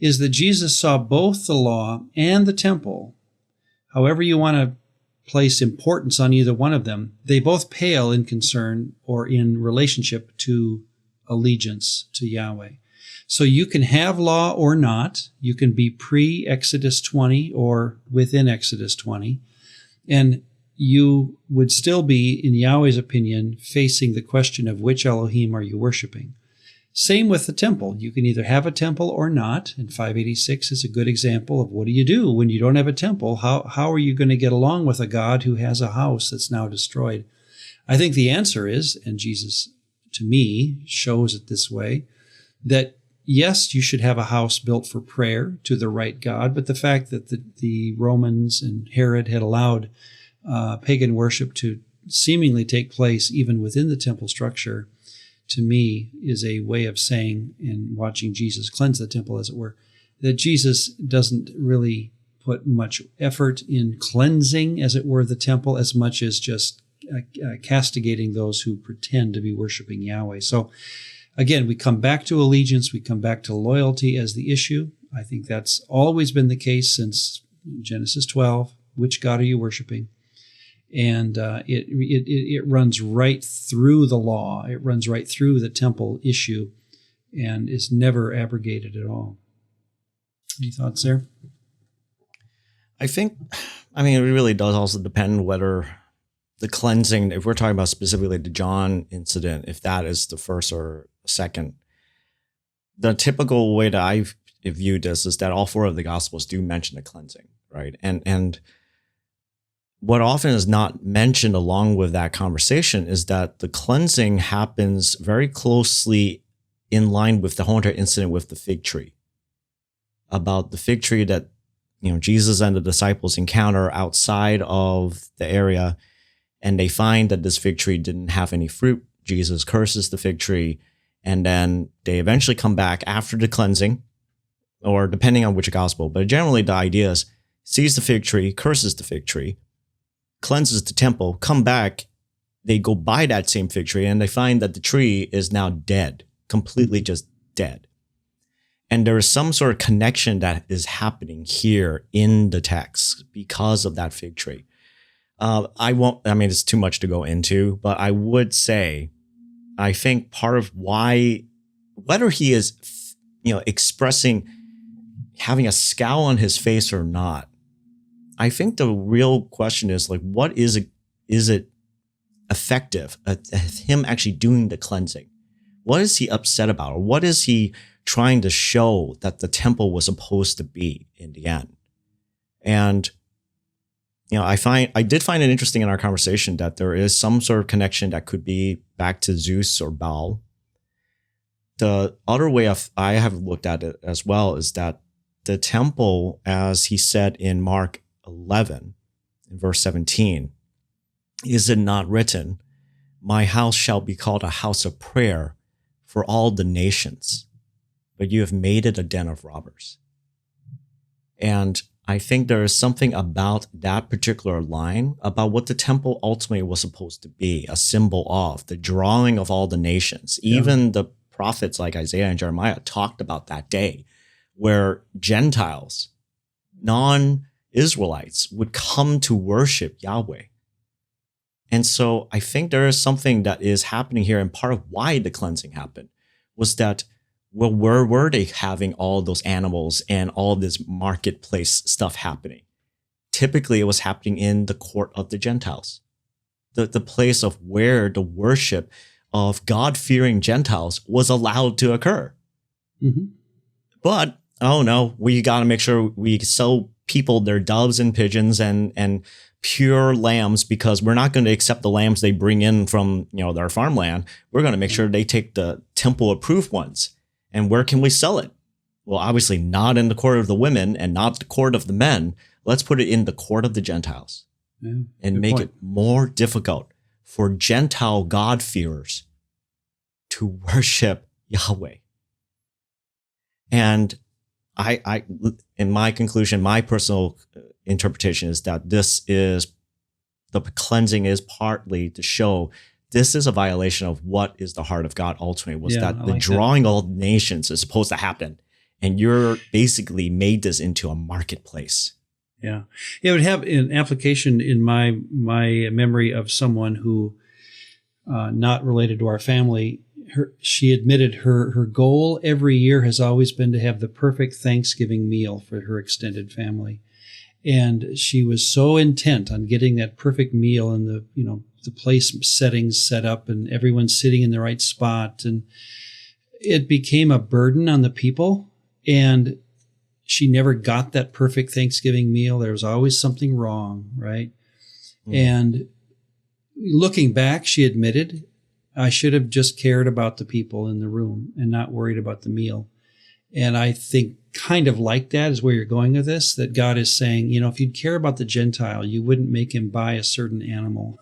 is that Jesus saw both the law and the temple, however you want to place importance on either one of them, they both pale in concern or in relationship to allegiance to Yahweh. So you can have law or not. You can be pre-Exodus 20 or within Exodus 20. And you would still be, in Yahweh's opinion, facing the question of which Elohim are you worshiping. Same with the temple. You can either have a temple or not. And 586 is a good example of what do you do when you don't have a temple? How are you going to get along with a God who has a house that's now destroyed? I think the answer is, and Jesus, to me, shows it this way, that yes, you should have a house built for prayer to the right God, but the fact that the Romans and Herod had allowed pagan worship to seemingly take place even within the temple structure, to me, is a way of saying, and watching Jesus cleanse the temple, as it were, that Jesus doesn't really put much effort in cleansing, as it were, the temple, as much as just castigating those who pretend to be worshiping Yahweh. So, again, we come back to allegiance, we come back to loyalty as the issue. I think that's always been the case since Genesis 12. Which God are you worshiping? And it runs right through the law. It runs right through the temple issue and is never abrogated at all. Any thoughts there? It really does also depend whether the cleansing, if we're talking about specifically the John incident, if that is the first or second. The typical way that I've viewed this is that all four of the Gospels do mention the cleansing, right? And what often is not mentioned along with that conversation is that the cleansing happens very closely in line with the whole entire incident with the fig tree. About the fig tree that, Jesus and the disciples encounter outside of the area, and they find that this fig tree didn't have any fruit. Jesus curses the fig tree, and then they eventually come back after the cleansing, or depending on which gospel, but generally the idea is sees the fig tree, curses the fig tree, cleanses the temple, come back, they go by that same fig tree, and they find that the tree is now dead, completely just dead. And there is some sort of connection that is happening here in the text because of that fig tree. It's too much to go into, but I would say, I think part of why, whether he is, expressing, having a scowl on his face or not, I think the real question is what is it effective at him actually doing the cleansing? What is he upset about? Or what is he trying to show that the temple was supposed to be in the end? And, I did find it interesting in our conversation that there is some sort of connection that could be back to Zeus or Baal. The other way I have looked at it as well is that the temple, as he said in Mark 11, in verse 17, is it not written, "My house shall be called a house of prayer for all the nations, but you have made it a den of robbers"? And I think there is something about that particular line about what the temple ultimately was supposed to be, a symbol of the drawing of all the nations. Yeah. Even the prophets like Isaiah and Jeremiah talked about that day where Gentiles, non-Israelites, would come to worship Yahweh. And so I think there is something that is happening here, and part of why the cleansing happened was that, well, where were they having all those animals and all this marketplace stuff happening? Typically, it was happening in the court of the Gentiles, the place of where the worship of God-fearing Gentiles was allowed to occur. Mm-hmm. But, oh no, we got to make sure we sell people their doves and pigeons and pure lambs, because we're not going to accept the lambs they bring in from their farmland. We're going to make sure they take the temple-approved ones. And where can we sell it? Well, obviously not in the court of the women and not the court of the men. Let's put it in the court of the Gentiles, and make it more difficult for Gentile God-fearers to worship Yahweh. And I, in my conclusion, my personal interpretation is that the cleansing is partly to show this is a violation of what is the heart of God ultimately, was that the drawing all nations is supposed to happen. And you're basically made this into a marketplace. Yeah. It would have an application in my memory of someone who, not related to our family, she admitted her goal every year has always been to have the perfect Thanksgiving meal for her extended family. And she was so intent on getting that perfect meal and the place settings set up and everyone sitting in the right spot. And it became a burden on the people, and she never got that perfect Thanksgiving meal. There was always something wrong, right? And looking back, she admitted, I should have just cared about the people in the room and not worried about the meal. And I think kind of like that is where you're going with this, that God is saying, if you'd care about the Gentile, you wouldn't make him buy a certain animal.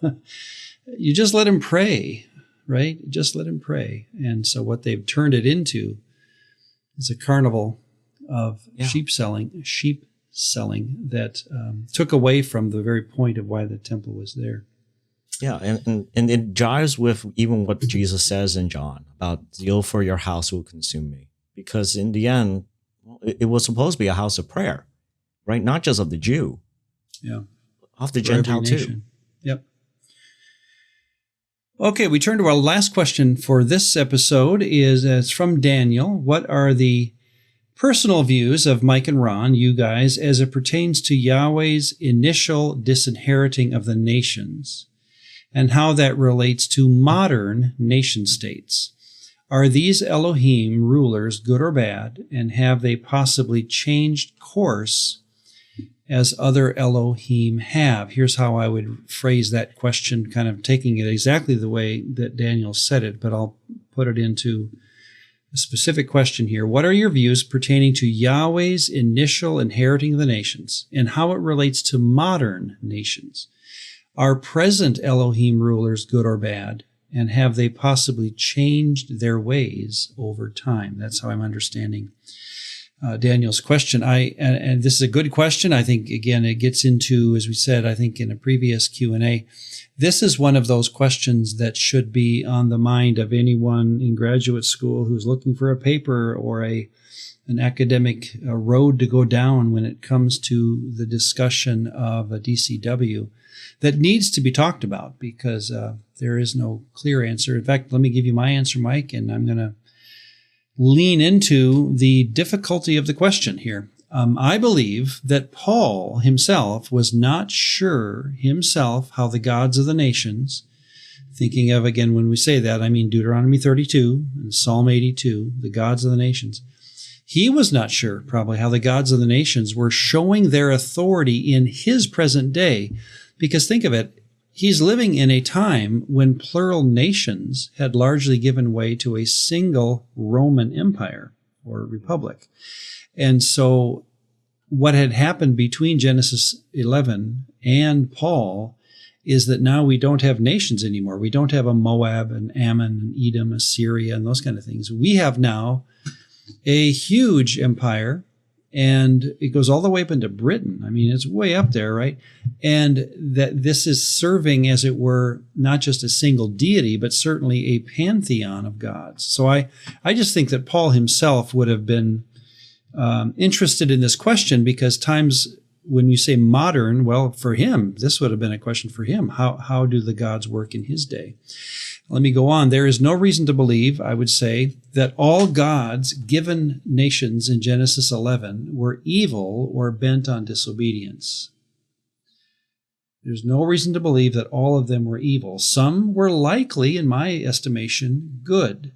You just let him pray, right? Just let him pray. And so what they've turned it into is a carnival of sheep selling that took away from the very point of why the temple was there. Yeah, and it jives with even what Jesus says in John about zeal for your house will consume me. Because in the end, it was supposed to be a house of prayer, right? Not just of the Jew, of the Gentile too. Yep. Okay, we turn to our last question for this episode. It's from Daniel. What are the personal views of Mike and Ron, you guys, as it pertains to Yahweh's initial disinheriting of the nations, and how that relates to modern nation states? Are these Elohim rulers good or bad, and have they possibly changed course as other Elohim have? Here's how I would phrase that question, kind of taking it exactly the way that Daniel said it, but I'll put it into a specific question here. What are your views pertaining to Yahweh's initial inheriting of the nations, and how it relates to modern nations? Are present Elohim rulers good or bad, and have they possibly changed their ways over time? That's how I'm understanding Daniel's question. And this is a good question. I think, again, it gets into, as we said, I think in a previous Q&A, this is one of those questions that should be on the mind of anyone in graduate school who's looking for a paper or an academic road to go down when it comes to the discussion of a DCW that needs to be talked about, because there is no clear answer. In fact, let me give you my answer, Mike, and I'm going to lean into the difficulty of the question here. I believe that Paul himself was not sure himself how the gods of the nations, thinking of, again, when we say that, I mean Deuteronomy 32 and Psalm 82, the gods of the nations. He was not sure probably how the gods of the nations were showing their authority in his present day, because think of it, he's living in a time when plural nations had largely given way to a single Roman Empire or republic. And so what had happened between Genesis 11 and Paul is that now we don't have nations anymore. We don't have a Moab, an Ammon, an Edom, Assyria, and those kind of things. We have now a huge empire, and it goes all the way up into Britain. I mean, it's way up there, right? And that this is serving, as it were, not just a single deity, but certainly a pantheon of gods. So I just think that Paul himself would have been interested in this question, because times when you say modern, well, for him, this would have been a question for him. How do the gods work in his day? Let me go on. There is no reason to believe, I would say, that all gods given nations in Genesis 11 were evil or bent on disobedience. There's no reason to believe that all of them were evil. Some were likely, in my estimation, good.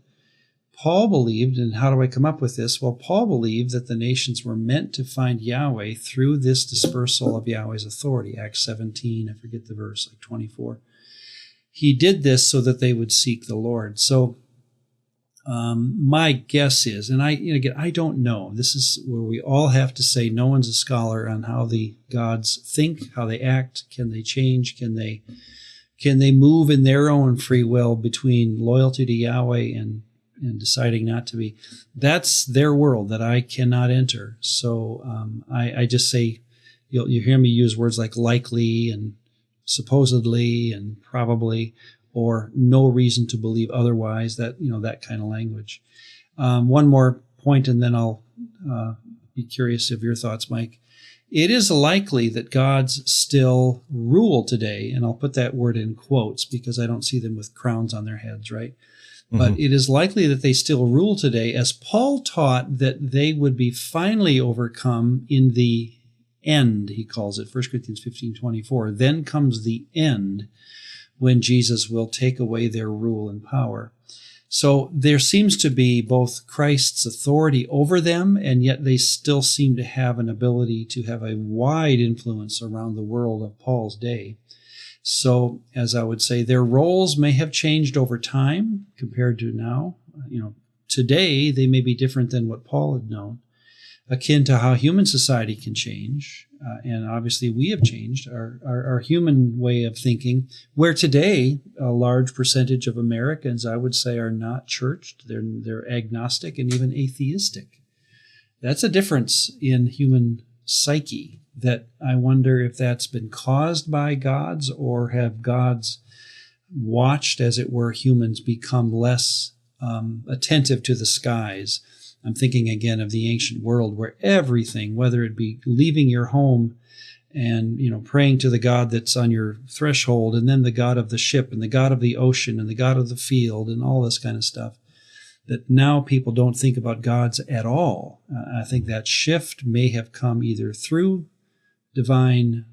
Paul believed, and how do I come up with this? Well, Paul believed that the nations were meant to find Yahweh through this dispersal of Yahweh's authority. Acts 17, I forget the verse, like 24. He did this so that they would seek the Lord. So my guess is, and I don't know, this is where we all have to say no one's a scholar on how the gods think, how they act, can they change, can they move in their own free will between loyalty to Yahweh and deciding not to be. That's their world that I cannot enter. So I just say, you hear me use words like likely and supposedly and probably, or no reason to believe otherwise, that kind of language. One more point, and then I'll be curious of your thoughts, Mike. It is likely that gods still rule today, and I'll put that word in quotes because I don't see them with crowns on their heads, right? But it is likely that they still rule today, as Paul taught that they would be finally overcome in the end, he calls it, 1 Corinthians 15:24. Then comes the end, when Jesus will take away their rule and power. So there seems to be both Christ's authority over them, and yet they still seem to have an ability to have a wide influence around the world of Paul's day. So, as I would say, their roles may have changed over time compared to now. Today they may be different than what Paul had known, akin to how human society can change. And obviously we have changed our human way of thinking, where today a large percentage of Americans, I would say, are not churched. They're agnostic and even atheistic. That's a difference in human psyche that I wonder if that's been caused by gods, or have gods watched, as it were, humans become less attentive to the skies. I'm thinking again of the ancient world, where everything, whether it be leaving your home and praying to the God that's on your threshold, and then the God of the ship and the God of the ocean and the God of the field and all this kind of stuff, that now people don't think about gods at all. I think that shift may have come either through divine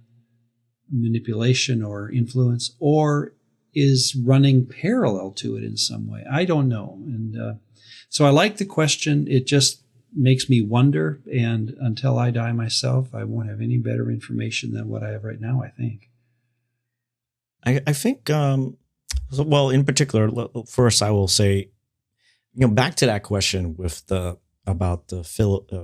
manipulation or influence, or is running parallel to it in some way. I don't know. And so I like the question. It just makes me wonder. And until I die myself, I won't have any better information than what I have right now, I think. I think, well, in particular, first I will say, back to that question with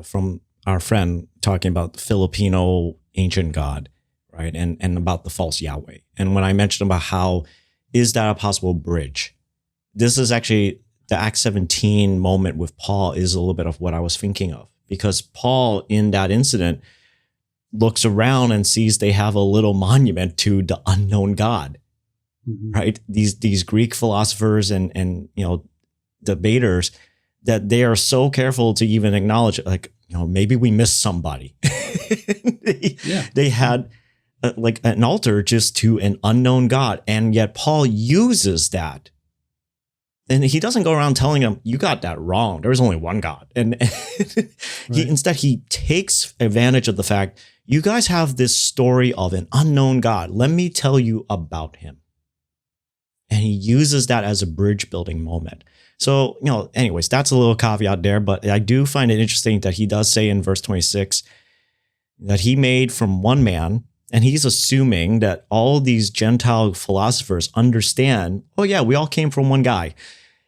from our friend talking about the Filipino ancient God, right? And about the false Yahweh. And when I mentioned about how is that a possible bridge? This is actually the Acts 17 moment with Paul is a little bit of what I was thinking of, because Paul in that incident looks around and sees they have a little monument to the unknown God, right? These Greek philosophers and debaters, that they are so careful to even acknowledge, like, maybe we missed somebody. They had like an altar just to an unknown God. And yet Paul uses that. And he doesn't go around telling them, you got that wrong. There's only one God. And instead he takes advantage of the fact, you guys have this story of an unknown God. Let me tell you about him. And he uses that as a bridge building moment. So, anyways, that's a little caveat there, but I do find it interesting that he does say in verse 26 that he made from one man, and he's assuming that all these Gentile philosophers understand, oh yeah, we all came from one guy.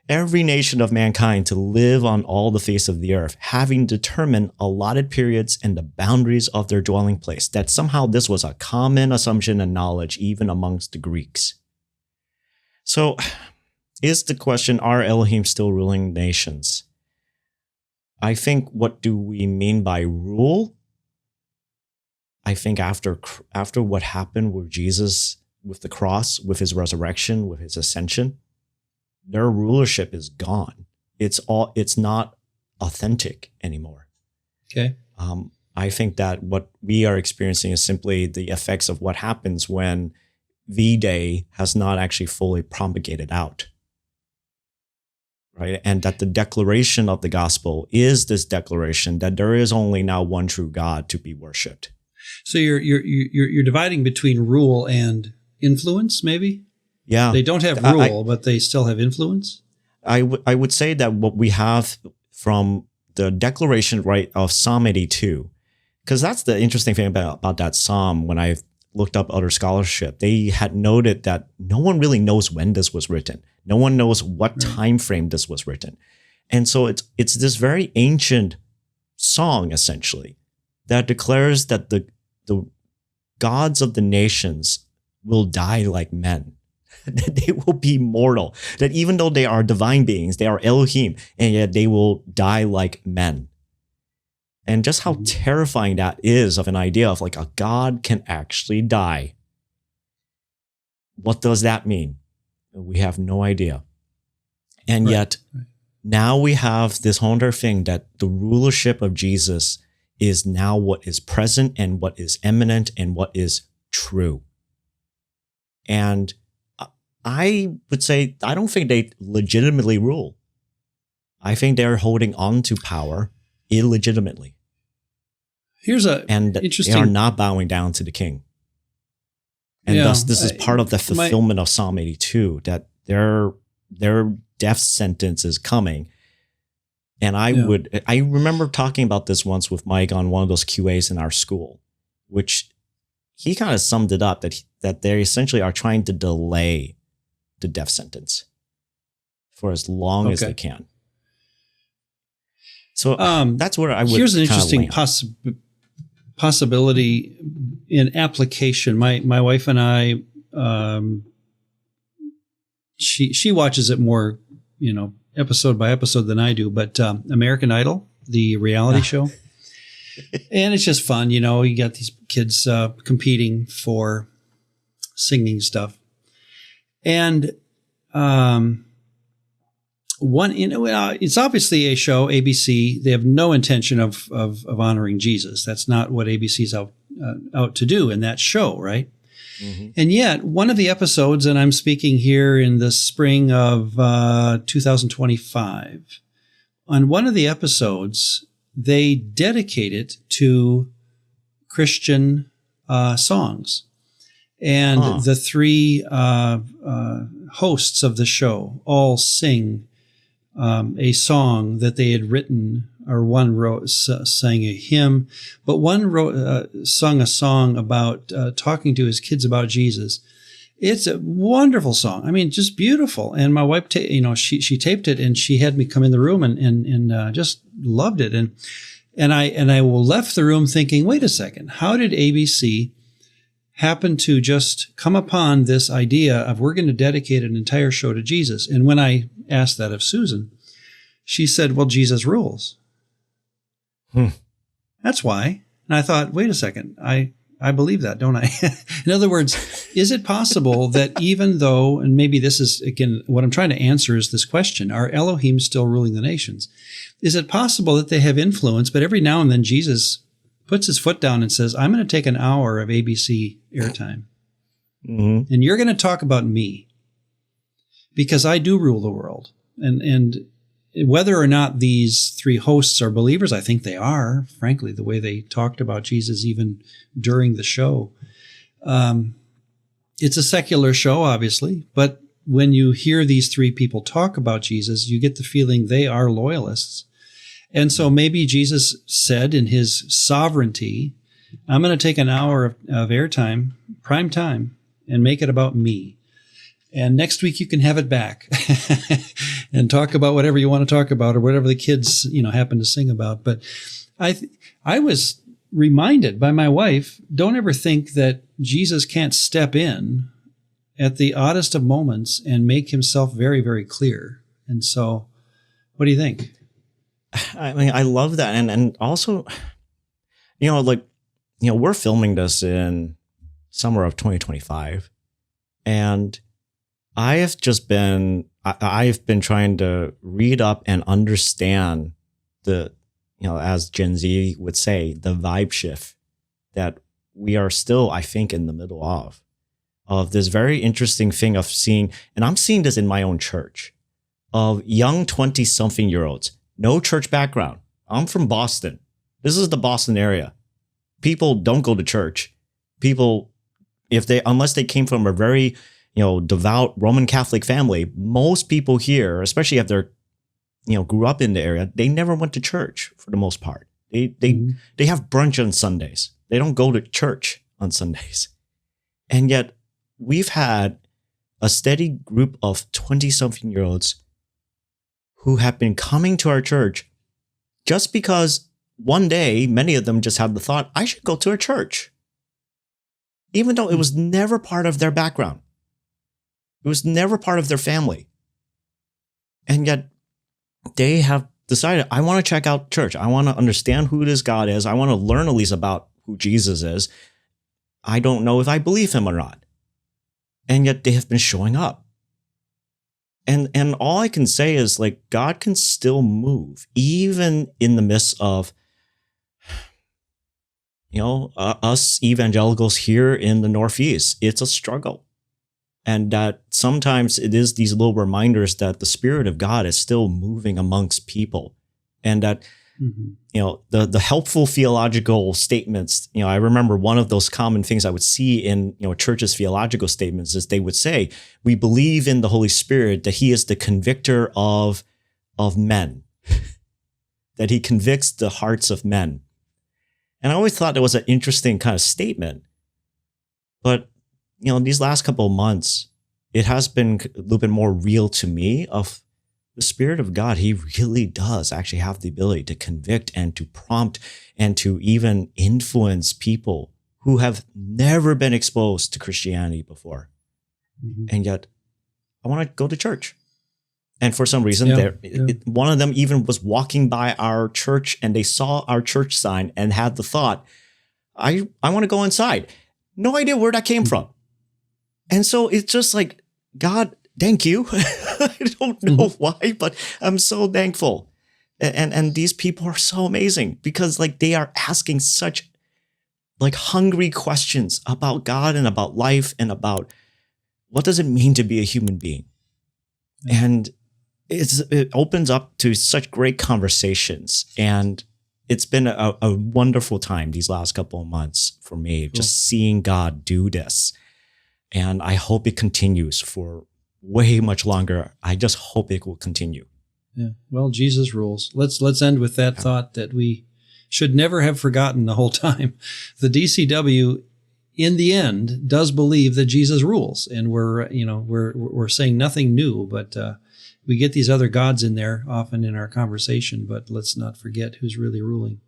Every nation of mankind to live on all the face of the earth, having determined allotted periods and the boundaries of their dwelling place, that somehow this was a common assumption and knowledge even amongst the Greeks. So, is the question, are Elohim still ruling nations? I think, what do we mean by rule? I think after what happened with Jesus, with the cross, with his resurrection, with his ascension, their rulership is gone. It's not authentic anymore. Okay. I think that what we are experiencing is simply the effects of what happens when V-Day has not actually fully propagated out. Right? And that the declaration of the gospel is this declaration that there is only now one true God to be worshipped. So you're dividing between rule and influence, maybe? Yeah. They don't have rule, but they still have influence? I would say that what we have from the declaration, right, of Psalm 82, because that's the interesting thing about that psalm. When I looked up other scholarship, they had noted that no one really knows when this was written. No one knows what time frame this was written. And so it's this very ancient song, essentially, that declares that the gods of the nations will die like men, that they will be mortal, that even though they are divine beings, they are Elohim, and yet they will die like men. And just how terrifying that is of an idea of like a God can actually die. What does that mean? We have no idea. And yet now we have this whole other thing that the rulership of Jesus is now what is present and what is imminent and what is true. And I would say, I don't think they legitimately rule. I think they're holding on to power illegitimately. And interesting. They are not bowing down to the king. And thus, this is part of the fulfillment of Psalm 82, that they're death sentence is coming. And I remember talking about this once with Mike on one of those QAs in our school, which he kind of summed it up that they essentially are trying to delay the death sentence for as long as they can. So that's where I would. Here's an interesting possibility in application. My wife and I, she watches it more, episode by episode than I do. But American Idol, the reality show, and it's just fun. You got these kids competing for singing stuff, and it's obviously a show, ABC. They have no intention of honoring Jesus. That's not what ABC's out to do in that show, right? Mm-hmm. And yet, one of the episodes, and I'm speaking here in the spring of 2025, on one of the episodes, they dedicate it to Christian songs. And the three hosts of the show all sing a song that they had written, or one sang a hymn, but one sung a song about talking to his kids about Jesus. It's a wonderful song. I mean, just beautiful. And my wife, she taped it, and she had me come in the room and just loved it. And I left the room thinking, wait a second, how did ABC happen to just come upon this idea of we're going to dedicate an entire show to Jesus? And when I asked that of Susan, she said, well, Jesus rules. That's why. And I thought, wait a second, I believe that, don't I? In other words, is it possible that even though, and maybe this is, again, what I'm trying to answer is this question, are Elohim still ruling the nations? Is it possible that they have influence, but every now and then Jesus puts his foot down and says, I'm going to take an hour of ABC airtime. Mm-hmm. And you're going to talk about me because I do rule the world. And whether or not these three hosts are believers, I think they are, frankly, the way they talked about Jesus even during the show. It's a secular show, obviously, but when you hear these three people talk about Jesus, you get the feeling they are loyalists. And so maybe Jesus said in his sovereignty, I'm going to take an hour of airtime, prime time, and make it about me. And next week you can have it back and talk about whatever you want to talk about or whatever the kids, happen to sing about. But I was reminded by my wife, don't ever think that Jesus can't step in at the oddest of moments and make himself very, very clear. And so what do you think? I mean, I love that. And also, we're filming this in summer of 2025. And I've been trying to read up and understand the, as Gen Z would say, the vibe shift that we are still, I think, in the middle of this very interesting thing of seeing, and I'm seeing this in my own church, of young 20-something-year-olds. No church background. I'm from Boston. This is the Boston area. People don't go to church. People, unless they came from a very, devout Roman Catholic family, most people here, especially if they're, grew up in the area, they never went to church for the most part. They have brunch on Sundays. They don't go to church on Sundays. And yet we've had a steady group of 20-something-year-olds who have been coming to our church just because one day, many of them just had the thought, I should go to a church. Even though it was never part of their background. It was never part of their family. And yet they have decided, I want to check out church. I want to understand who this God is. I want to learn at least about who Jesus is. I don't know if I believe him or not. And yet they have been showing up. And all I can say is, God can still move, even in the midst of, us evangelicals here in the Northeast. It's a struggle. And that sometimes it is these little reminders that the Spirit of God is still moving amongst people. And that The helpful theological statements. I remember one of those common things I would see in churches' theological statements is they would say, we believe in the Holy Spirit, that he is the convictor of men, that he convicts the hearts of men. And I always thought that was an interesting kind of statement. But these last couple of months, it has been a little bit more real to me of the Spirit of God. He really does actually have the ability to convict and to prompt and to even influence people who have never been exposed to Christianity before. And yet I want to go to church. And for some reason, one of them even was walking by our church and they saw our church sign and had the thought, I want to go inside. No idea where that came from. And so it's just like, God, thank you. I don't know why, but I'm so thankful. And these people are so amazing because they are asking such hungry questions about God and about life and about what does it mean to be a human being? And it opens up to such great conversations. And it's been a wonderful time these last couple of months for me, just seeing God do this. And I hope it continues for way much longer. I just hope it will continue. Yeah. Well, Jesus rules. Let's end with that thought that we should never have forgotten the whole time. The DCW, in the end, does believe that Jesus rules, and we're saying nothing new, but we get these other gods in there often in our conversation. But let's not forget who's really ruling.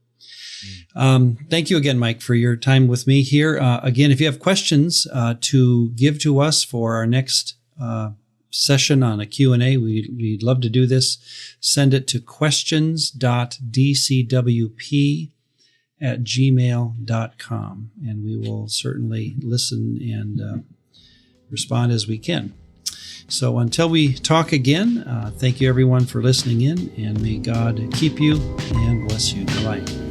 Thank you again, Mike, for your time with me here. Again, if you have questions to give to us for our next session on a Q&A, we'd love to do this. Send it to questions.dcwp@gmail.com, and we will certainly listen and respond as we can. So until we talk again, thank you everyone for listening in, and may God keep you and bless you. Bye-bye.